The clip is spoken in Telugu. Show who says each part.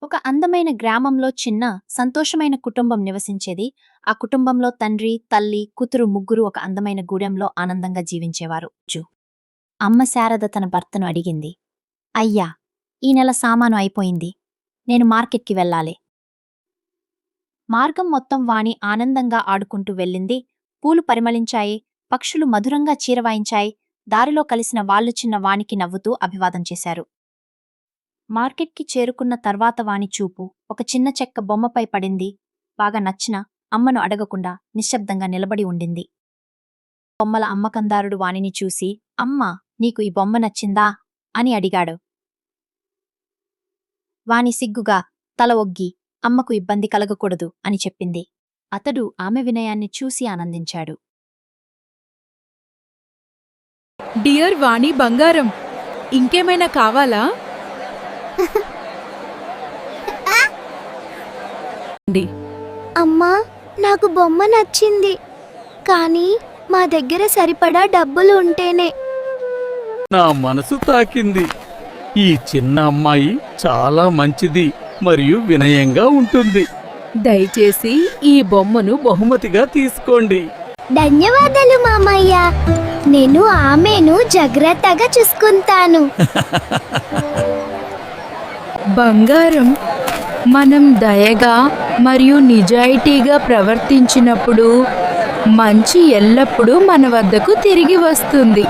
Speaker 1: ఒక అందమైన గ్రామంలో చిన్న సంతోషమైన కుటుంబం నివసించేది. ఆ కుటుంబంలో తండ్రి, తల్లి, కూతురు ముగ్గురు ఒక అందమైన గూడెంలో ఆనందంగా జీవించేవారు. అమ్మ శారద తన భర్తను అడిగింది, అయ్యా, ఈ నెల సామాను అయిపోయింది. నేను మార్కెట్కి వెళ్ళాలి. మార్గం మొత్తం వాణి ఆనందంగా ఆడుకుంటూ వెళ్ళింది. పూలు పరిమళించాయి, పక్షులు మధురంగా చీరవాయించాయి. దారిలో కలిసిన వాళ్ళు చిన్న వానికి నవ్వుతూ అభివాదం చేశారు. మార్కెట్కి చేరుకున్న తర్వాత వాని చూపు ఒక చిన్న చెక్క బొమ్మపై పడింది. బాగా నచ్చిన అమ్మను అడగకుండా నిశ్శబ్దంగా నిలబడి ఉండింది. బొమ్మల అమ్మకందారుడు వానిని చూసి, అమ్మా, నీకు ఈ బొమ్మ నచ్చిందా అని అడిగాడు. వాని సిగ్గుగా తల ఒగ్గి, అమ్మకు ఇబ్బంది కలగకూడదు అని చెప్పింది. అతడు ఆమె వినయాన్ని చూసి ఆనందించాడు.
Speaker 2: డియర్ వాణి బంగారం, ఇంకేమైనా కావాలా?
Speaker 3: అమ్మా, నాకు బొమ్మ నచ్చింది, కానీ మా దగ్గర సరిపడా డబ్బులు ఉంటేనే.
Speaker 4: నా మనసు తాకింది. ఈ చిన్న అమ్మాయి చాలా మంచిది మరియు వినయంగా ఉంటుంది.
Speaker 2: దయచేసి ఈ బొమ్మను
Speaker 4: బహుమతిగా తీసుకోండి.
Speaker 3: ధన్యవాదాలు మామయ్య, నేను ఆమెను జాగ్రత్తగా చూసుకుంటాను.
Speaker 2: బంగారం, మనం దయగా మరియు నిజాయితీగా ప్రవర్తించినప్పుడు మంచి ఎల్లప్పుడూ మన వద్దకు తిరిగి వస్తుంది.